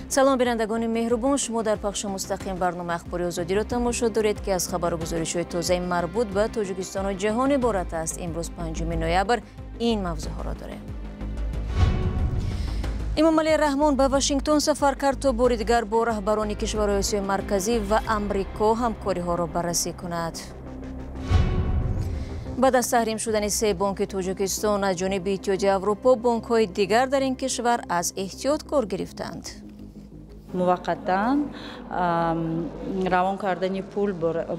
салом бинандагони меҳрубон, шумо дар пахши мустақим барнома ахбори озодиро тамошо доред ки аз хабару гузоришҳои тозаи марбут ба Тоҷикистону ҷаҳон иборат аст. Имрӯз 5 ноябр ин мавзӯъҳоро дорем. Эмомалӣ Раҳмон ба Вашингтон сафар кард то бори дигар бо раҳбарони кишварҳои Осиёи марказӣ ва Амрико ҳамкориҳоро баррасӣ кунад. баъд аз таҳрим шудани 3 бонки Тоҷикистон аз ҷониби Иттиҳодияи Аврупо, бонкҳои дигар дар ин кишвар аз эҳтиёт кор гирифтанд. муваққатан равон кардани пул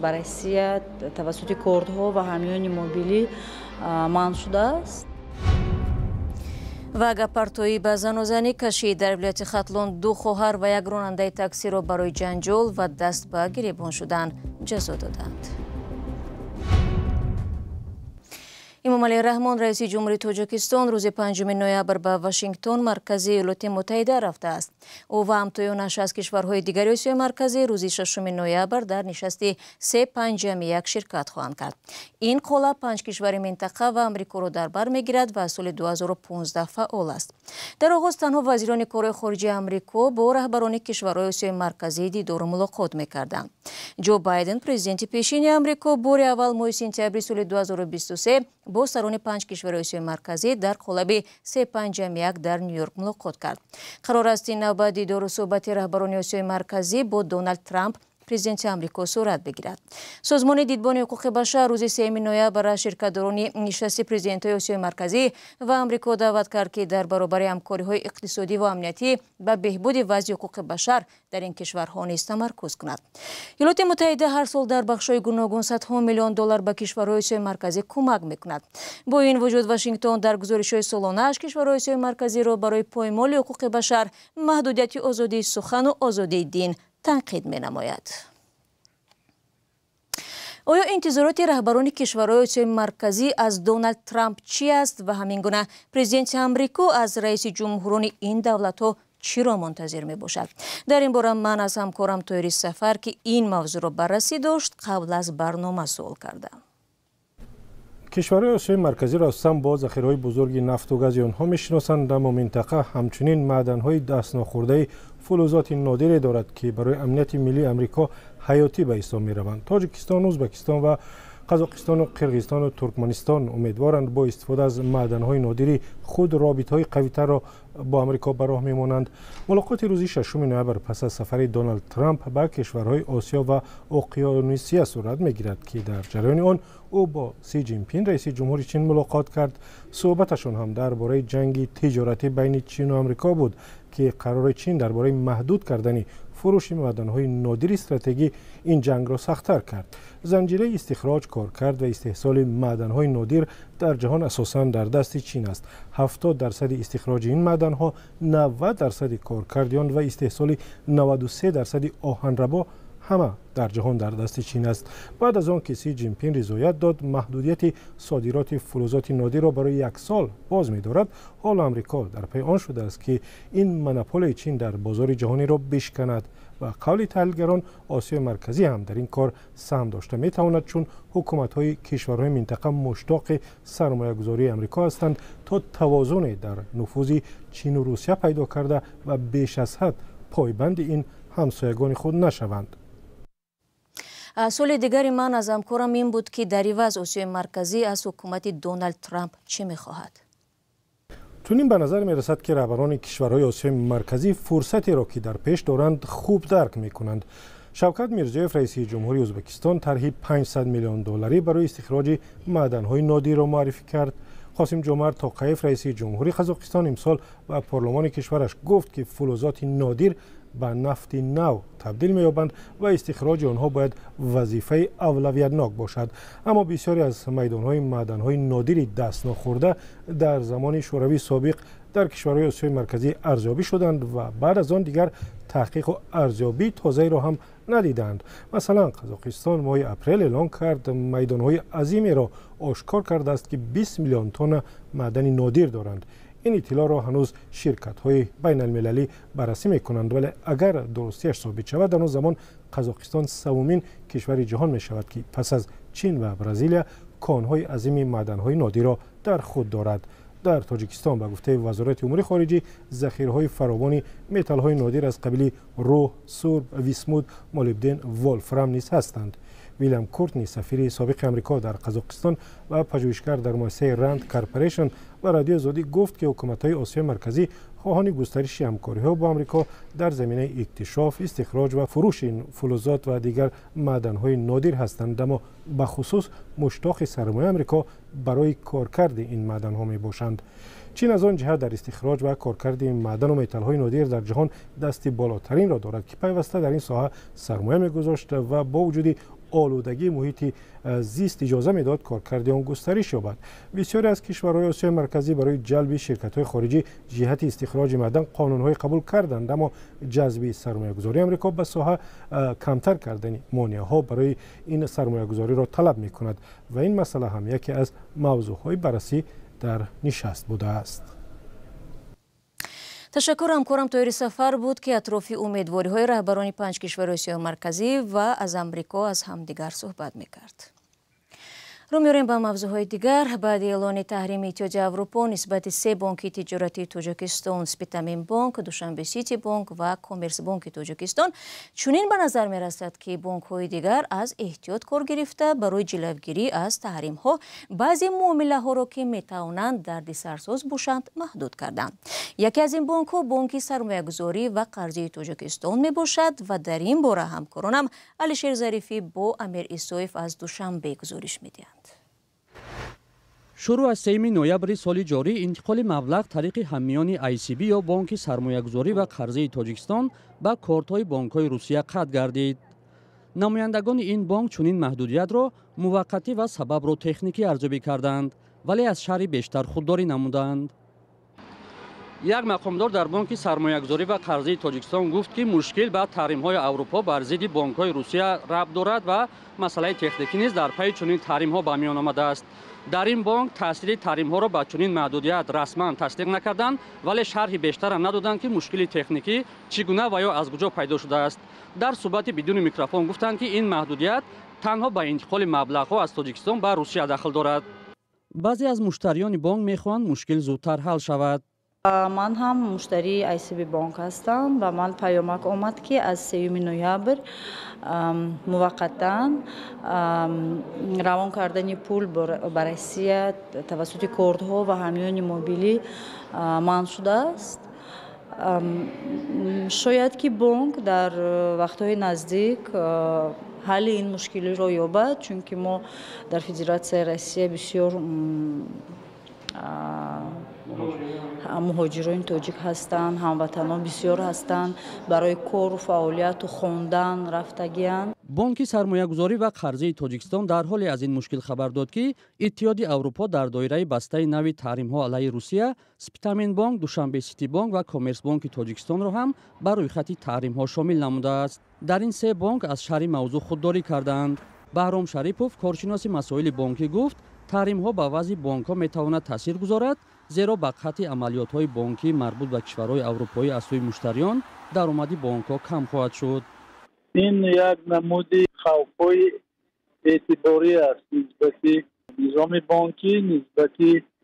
ба Россия тавассути кордҳо ва ҳамёни мобилӣ манъ шудааст. ва гапартоӣ ба занозанӣ кашид. Дар вилояти Хатлон 2 хоҳар ва 1 ронандаи таксиро барои ҷанҷол ва даст ба гиребон шудан ҷазо доданд. Эмомалӣ Раҳмон, раиси ҷумҳурии Тоҷикистон, рӯзи 5 ноябр ба Вашингтон, маркази Иёлоти Муттаҳида рафтааст. Ӯ ва ҳамтоёнаш аз кишварҳои дигари Осиёи марказӣ рӯзи 6 ноябр дар нишасти 351 ширкат хоҳанд кард. Ин қолаб 5 кишвари минтақа ва Амрикоро дар бар мегирад ва аз соли 2015 фаъол аст. Дар оғоз танҳо вазирони корҳои хориҷии Амрико бо раҳбарони кишварҳои Осиёи марказӣ дидору мулоқот мекарданд. Ҷо Байден, президенти пешини Амрико, бори аввал моҳи сентябри соли 2023 бо сарони 5 кишвари Осиёи марказӣ дар қолаби 351 дар Нью-Йорк мулоқот кард. Қарор аст ин навбат дидору суҳбати раҳбарони Осиёи марказӣ бо Доналд Трамп, президенти Амрико, сурат бигирад. Созмони дидбони ҳуқуқи башар рӯзи 3 ноябр аз ширкатдорони нишасти президентҳои Осиёи марказӣ ва Амрико даъват кард ки дар баробари ҳамкориҳои иқтисодӣ ва амниятӣ ба беҳбуди вазъи ҳуқуқи башар дар ин кишварҳо низ тамаркуз кунад. Иёлоти Муттаҳида ҳар сол дар бахшҳои гуногун садҳо миллион доллар ба кишварҳои Осиёи марказӣ кӯмак мекунад. Бо ин вуҷуд Вашингтон дар гузоришҳои солонааш кишварҳои Осиёи марказиро барои поимоли ҳуқуқи башар, маҳдудияти озодии сухану озодии дин танқид менамояд. оё интизороти раҳбарони кишварҳои Осиёи марказӣ аз Доналд Трамп чӣ аст ва ҳамин гуна президенти Амрико аз раиси ҷумҳурони ин давлатҳо чиро мунтазир мебошад? Дар ин бора ман аз ҳамкорам Тоири Сафар, ки ин мавзӯъро баррасӣ дошт, қабл аз барнома суол кардам. кишварҳои Осиёи марказиро асосан бо захираҳои бузурги нафту гази онҳо мешиносанд, аммо минтақа ҳамчунин маъданҳои дастнохӯрдаи фулузоти нодире дорад, ки барои амнияти миллии Амрико ҳаётӣ ба ҳисоб мераванд. Тоҷикистон, Ӯзбекистон ва Қазоқистону Қирғизистону Туркманистон умедворанд бо истифода аз маъданҳои нодири худ робитаҳои қавитарро бо Амрико ба роҳ мемонанд. мулоқоти рӯзи 6 ноябр пас аз сафари Доналд Трамп ба кишварҳои Осиё ва Уқёнусия сурат мегирад, ки дар ҷараёни он ӯ бо Си Ҷинпин, раиси ҷумҳури Чин, мулоқот кард. суҳбаташон ҳам дар бораи ҷанги тиҷоратӣ байни Чину Амрико буд, ки қарори Чин дар бораи маҳдуд кардани фурӯши маъданҳои нодири стратегӣ ин ҷангро сахттар кард. занҷираи истихроҷ, коркард ва истеҳсоли маъданҳои нодир дар ҷаҳон асосан дар дасти Чин аст. 70% истихроҷи ин маъданҳо, 90% коркарди он ва истеҳсоли 93% оҳанрабо ҳама дар ҷаҳон дар дасти Чин аст. баъд аз он ки Си Ҷинпин ризоят дод маҳдудияти содироти фулузоти нодирро барои 1 сол боз медорад, ҳоло Амрико дар пай он шудааст ки ин монополияи Чин дар бозори ҷаҳониро бишканад ва қавли таҳлилгарон Осиёи марказӣ ҳам дар ин кор саҳм дошта метавонад, чун ҳукуматҳои кишварҳои минтақа муштоқи сармоягузории Амрико ҳастанд то тавозуне дар нуфузи Чину Русия пайдо карда ва беш аз ҳад пойбанди ин ҳамсоягони худ нашаванд. соли дигари ман аз ҳамкорам ин буд ки дар иваз Осиёи марказӣ аз ҳукумати Доналд Трамп чӣ мехоҳад? чунин ба назар мерасад, ки раҳбарони кишварҳои Осиёи марказӣ фурсатеро ки дар пеш доранд хуб дарк мекунанд. Шавкат Мирзиёев, раиси ҷумҳурии Ӯзбекистон, тарҳи 500 миллион долларӣ барои истихроҷи маъданҳои нодирро муаррифӣ кард. Қосим Ҷомарт Тоқаев, раиси ҷумҳурии Қазоқистон, имсол ба парлумони кишвараш гуфт, ки фулузоти нодир ба нафти нав табдил меёбанд ва истихроҷи онҳо бояд вазифаи авлавиятнок бошад. аммо бисёре аз майдонҳои маъданҳои нодири дастнохӯрда дар замони шӯравии собиқ дар кишварҳои Осиёи марказӣ арзёбӣ шуданд ва баъд аз он дигар таҳқиқу арзёбии тозаеро ҳам надиданд. масалан, Қазоқистон моҳи апрел эълон кард майдонҳои азимеро ошкор кардааст, ки 20 миллион тонна маъдани нодир доранд. ин иттилоъро ҳанӯз ширкатҳои байналмилалӣ баррасӣ мекунанд, вале агар дурустиаш собит шавад, дар он замон Қазоқистон савумин кишвари ҷаҳон мешавад, ки пас аз Чин ва Бразилия конҳои азими маъданҳои нодирро дар худ дорад. در تاجیکستان. به گفته وزارت امور خارجه ذخیره‌های فراوان متال‌های نادر از قبیل روح، سرب، ویسمود، مولبدن، ولفرام نیز هستند. ویلیام کورتنی سفیر سابق آمریکا در قزاقستان و پژوهشگر در مؤسسه راند کارپوریشن و رادیو آزادی گفت که حکومت‌های آسیا مرکزی خواهان گسترش همکاری‌ها با آمریکا در زمینه اکتشاف، استخراج و فروش این فلزات و دیگر معدن‌های نادر هستند، اما به خصوص مشتاق سرمایه آمریکا برای کارکرد این معدن‌ها میباشند. چین از آن جهت در استخراج و کارکرد معدن و متال‌های نادر در جهان دست بالاترین را دارد که پیوسته در این ساحه سرمایه می‌گذاشت و با وجود آلودگی محیط زیست اجازه میداد کارکرد آن گسترش یابد. بسیاری از کشورهای آسیای مرکزی برای جلب شرکت‌های خارجی جهت استخراج معدن قانون‌های قبول کردند، اما جذب سرمایه‌گذاری آمریکا به ساحه کمتر کردن مانع‌ها برای این سرمایه‌گذاری را طلب می‌کند و این مسئله هم یکی از موضوع‌های بررسی در نشست بوده است. تشکر همکارم طاهر سفر بود که اطراف امیدواری‌های رهبران 5 کشور آسیا مرکزی و از آمریکا از همدیگر صحبت می‌کرد. رو می‌ریم به موضوعهای دیگر. بعد اعلان تحریم اتحادیه اروپا نسبت 3 بانک تجارتی تاجیکستان، سپیتامین بانک، دوشنبه سیتی بانک و کامرس بانک تاجیکستان، چنین به نظر می‌رسد که بانک‌های دیگر از احتیاط کار گرفته برای جلوگیری از تحریم‌ها بعضی معامله‌ها را که می‌توانند دردسرساز باشند محدود کردند. یکی از این بانک‌ها بانک سرمایه‌گذاری و قرضه تاجیکستان میباشد و در این باره همکارانم علیشیر ظریفی با امیر ایسایف از دوشنبه گزارش می‌دهند. شروع از 3 نوامبر سال جاری انتقال مبلغ طریق هممیانی ICB یا بانک سرمایه‌گذاری و قرضه تاجیکستان به کارت‌های بانک‌های روسیه قطع گردید. نمایندگان این بانک چنین محدودیت را موقتی و سبب را تکنیکی ارزیابی کردند، ولی از شرح بیشتر خودداری نمودند. یک مقامدار در بانک سرمایه‌گذاری و قرضه تاجیکستان گفت که مشکل به تحریم‌های اروپا بر ضد بانک‌های روسیه ربط دارد و مسئله تکنیکی نیز در پی چنین تحریم‌ها به میان آمده است. در این بانک تاثیر تحریم‌ها را با چنین محدودیت رسما تصدیق نکردند، ولی شرح بیشتر هم ندادند که مشکل تکنیکی چگونه و یا از کجا پیدا شده است. در صحبت بدون میکروفون گفتند که این محدودیت تنها به انتقال مبلغ‌ها از تاجیکستان به روسیه دخل دارد. بعضی از مشتریان بانک می‌خواهند مشکل زودتر حل شود. من هم مشتری ICB بانک هستم و من پیامک آمد که از 3 نوامبر موقتا روان کردن پول به روسیه توسط کردها و حامیان موبیلی منع شده است. شاید که بانک در وقتهای نزدیک حل این مشکلی را یابد، چون که ما در فدراسیون روسیه بسیار مهاجرین تاجیک هستند، هموطنان بسیار هستند، برای کار و فعالیت و خواندن رفتگی‌اند. بانک سرمایه‌گذاری و قرضه تاجیکستان در حالی از این مشکل خبر داد که اتحادیه اروپا در دایره بسته نوی تحریم‌ها علیه روسیه، سپیتامین بانک، دوشنبه سیتی بانک و کامرس بانک تاجیکستان را هم بر روی خط تحریم‌ها شامل نموده است. در این 3 بانک از شرح موضوع خودداری کردند. بهرام شریفوف، کارشناس مسائل بانکی، گفت تحریم‌ها به وضع بانک‌ها می‌تواند تاثیر گذارد، زیرا به خط عملیات‌های بانکی مربوط به کشورهای اروپایی از سوی مشتریان درآمد بانک‌ها کم خواهد شد. این یک نمودی خوف‌های اعتباری است نسبت نظام بانکی، نسبت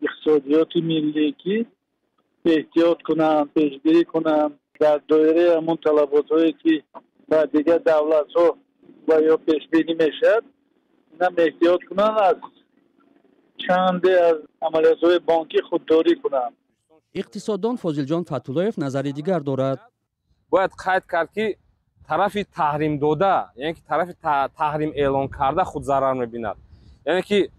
اقتصادیات ملی که احتیاط کنند، پیشگیری کنند در دایره همون طلبات‌هایی که با دیگر دولت‌ها و یا پیشبینی میشد، اینا احتیاط کنند از چند از عملیات‌های بانکی خودداری کنند. اقتصاددان فاضل فتولایف نظری دیگر دارد. باید قید کرد که طرف تحریم داده، یعنی که طرف تحریم اعلان کرده خود ضرر می‌بیند. یعنی که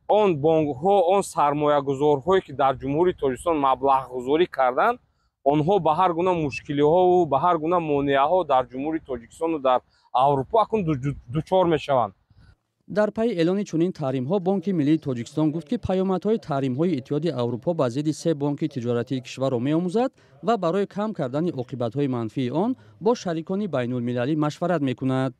آن بانک‌ها، آن سرمایه‌گذارهایی که در جمهوری تاجیکستان مبلغ گذاری کردند، آنها به هر گونه مشکل‌ها و به هر گونه مانع‌ها در جمهوری تاجیکستان و در اروپا اکنون دچار می‌شوند. در پی اعلان چنین تحریم‌ها بانک ملی تاجیکستان گفت که پیامدهای تحریم‌های اتحادیه اروپا به ضد 3 بانک تجارتی کشور را می‌آموزد و برای کم کردن عاقبت‌های منفی آن با شریکان بین‌المللی مشورت می‌کند.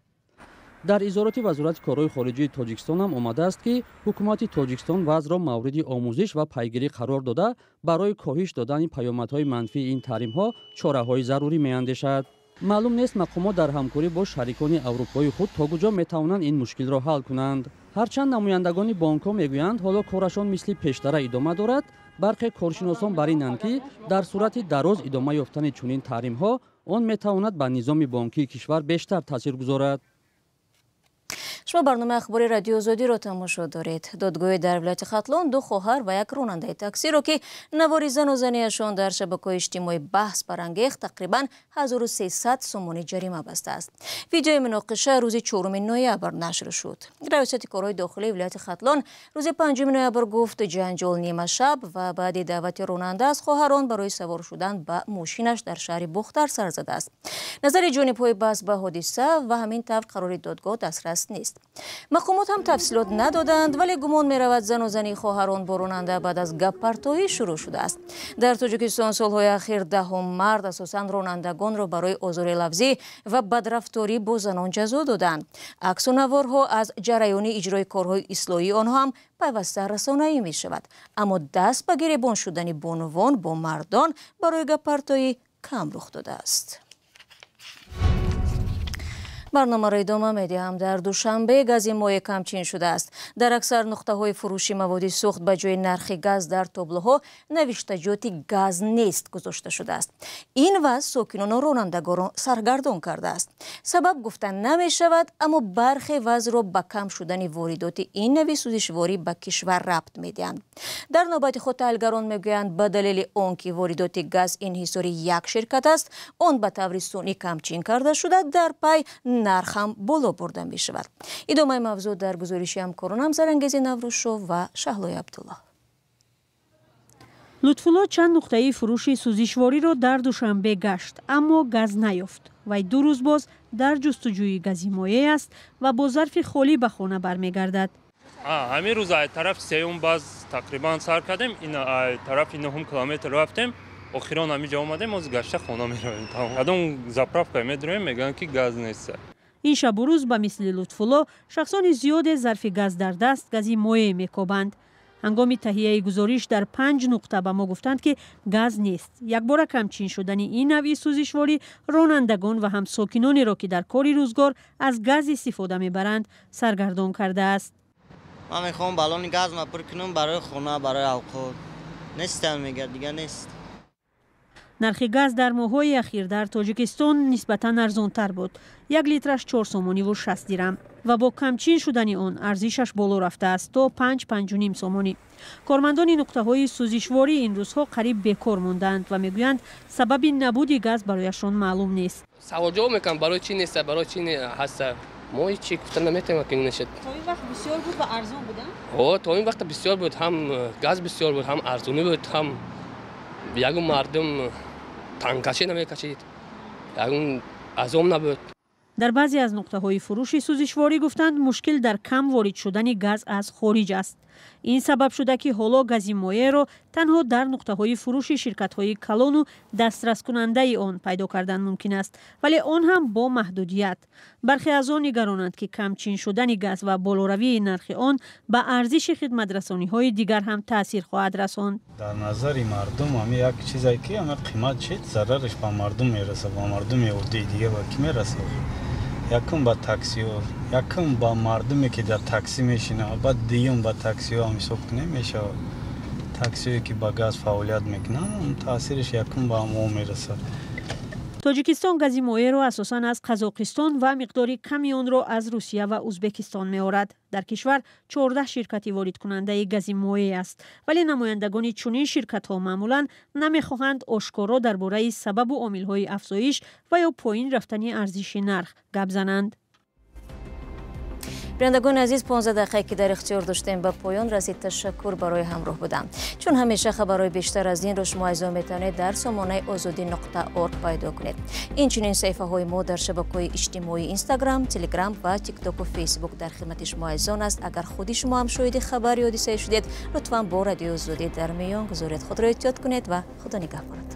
در اظهارات وزارت کارهای خارجه تاجیکستان هم آمده است که حکومت تاجیکستان وضع را مورد آموزش و پیگیری قرار داده برای کاهش دادن پیامدهای منفی این تحریم‌ها چاره‌های ضروری می‌اندیشد. معلوم نیست مقامات در همکاری با شریکان اروپایی خود تا کجا می‌توانند این مشکل را حل کنند. ҳарчанд намояндагони бонкҳо мегӯянд ҳоло корашон мисли пештара идома дорад, бархе коршиносон бар инанд ки дар сурати дароз идома ёфтани чунин таҳримҳо он метавонад ба низоми бонкии кишвар бештар таъсир гузорад. шумо барномаи ахбори радиои озодиро тамошо доред. додгоҳи дар вилояти Хатлон ду хоҳар ва як ронандаи таксиро ки навори зану занияшон дар шабакаҳои иҷтимоӣ баҳс барангехт тақрибан 1300 сомонӣ ҷарима бастааст. видеои муноқиша рӯзи 4 ноябр нашр шуд. раёсати корҳои дохилии вилояти Хатлон рӯзи 5 ноябр гуфт ҷанҷол нима шаб ва баъди даъвати ронанда аз хоҳарон барои савор шудан ба мошинаш дар шаҳри Бухтар сар задааст. назари ҷонибҳои баҳс ба ҳодиса ва ҳамин тавр қарори додгоҳ дастрас нест. мақомот ҳам тафсилот надоданд, вале гумон меравад зану зании хоҳарон бо ронанда баъд аз гаппартоӣ шурӯъ шудааст. дар Тоҷикистон солҳои ахир даҳум мард асосан ронандагонро барои озори лавзӣ ва бадрафторӣ бо занон ҷазо доданд. аксу наворҳо аз ҷараёни иҷрои корҳои ислоҳии онҳо ҳам пайваста расонаӣ мешавад. аммо даст ба гиребон шудани бонувон бо мардон барои гаппартоӣ кам рух додааст. барномаро идома медиҳам. дар душанбе гази моеъ камчин шудааст. дар аксар нуқтаҳои фурӯши маводи сӯхт ба ҷои нархи газ дар таблоҳо навиштаҷоти газ нест гузошта шудааст. ин вазъ сокинону ронандагонро саргардон кардааст. сабаб гуфта намешавад, аммо бархе вазъро ба кам шудани воридоти ин нави сӯзишворӣ ба кишвар рабт медиҳанд. дар навбати худ таҳлилгарон мегӯянд ба далели он ки воридоти газ инҳисори як ширкат аст, он ба таври сунъӣ камчин карда шуда, дар пай нарх ҳам боло бурда мешавад. идомаи мавзӯъ дар гузориши ҳамкоронам Зарангези Наврӯзшов ва Шаҳлои Абдулло. лутфулло чанд нуқтаи фурӯши сӯзишвориро дар душанбе гашт, аммо газ наёфт. вай 2 рӯз боз дар ҷустуҷӯи гази моеъ аст ва бо зарфи холӣ ба хона бармегардад. ҳамин рӯз ай тараф сеюм баз тақрибан сар кардем, ин ай тарафи 9 километр рафтем. охирон ҳамиҷа омадем, оз гашта хона меравем. ҳадон заправка медроем, мегӯянд ки газ нест. ин шабу рӯз ба мисли Лутфулло шахсони зиёде зарфи газ дар даст гази моеъ мекобанд. ҳангоми таҳияи гузориш дар 5 нуқта ба мо гуфтанд ки газ нест. якбора камчин шудани ин навъи сӯзишворӣ ронандагон ва ҳамсокинонеро ки дар кори рӯзгор аз газ истифода мебаранд саргардон кардааст. ман мехоҳам баллони газ пур кунам барои хона, барои авқот. нестам мегӯяд, дига нест. нархи газ дар моҳҳои ахир дар Тоҷикистон нисбатан арзонтар буд. 1 литраш 4 сомониву 60 дирам ва бо камчин шудани он арзишаш боло рафтааст то 5-5.5 сомонӣ. кормандони нуқтаҳои сӯзишворӣ ин рӯзҳо қариб бекор монданд ва мегӯянд сабаби набуди газ барояшон маълум нест. савол ҷавоб мекунам барои чӣ нест, барои чӣ ҳаста. мо ҳеҷ гуфта наметавонем ки нешад. то ин вақт бисёр буд ва арзон буданд? то ин вақт бисёр буд, ҳам газ бисёр буд, ҳам арзонӣ буд, ҳам ягон мардум танкашӣ намекашид, ягон азом набуд. дар баъзе аз нуқтаҳои фурӯши сӯзишворӣ гуфтанд мушкил дар кам ворид шудани газ аз хориҷ аст. ин сабаб шуда ки ҳоло гази моеъро танҳо дар нуқтаҳои фурӯши ширкатҳои калону дастраскунандаи он пайдо кардан мумкин аст, вале он ҳам бо маҳдудият. бархе аз он нигаронанд ки камчин шудани газ ва болоравии нархи он ба арзиши хидматрасониҳои дигар ҳам таъсир хоҳад расонд. дар назари мардум ҳамин як чизе ки ҳамин қимат шид, зарараш ба мардум мераса, ба мардуми оддии дига ба ки мераса? якум ба таксиёр, якум ба мардуме ки дар такси мешинад, баъд дуюм ба таксиё ҳам ҳисоб намешавад. таксие ки ба газ фаъолият мекунанд, таъсираш якум ба мо мерасад. тоҷикистон гази моеъро асосан аз Қазоқистон ва миқдори ками онро аз Русия ва Узбекистон меорад. дар кишвар 14 ширкати воридкунандаи гази моеъ аст, вале намояндагони чунин ширкатҳо маъмулан намехоҳанд ошкоро дар бораи сабабу омилҳои афзоиш ва ё поин рафтани арзиши нарх гап зананд. бинандагони азиз, 15 дақиқае ки дар ихтиёр доштем ба поён расид. ташаккур барои ҳамроҳ будам. чун ҳамеша хабарҳои бештар аз инро шумо айзо метавонед дар сомонаи озодӣ.орг пайдо кунед. инчунин саҳифаҳои мо дар шабакаҳои иҷтимоӣ Instagram, Telegram ва TikTok ва Facebook дар хидмати шумо айзон аст. агар худи шумо ҳам шоҳиди хабар ё ҳодисае шудед, лутфан бо радиои Озодӣ дар меён гузоред. худро эҳтиёт кунед ва худо нигаҳбонад.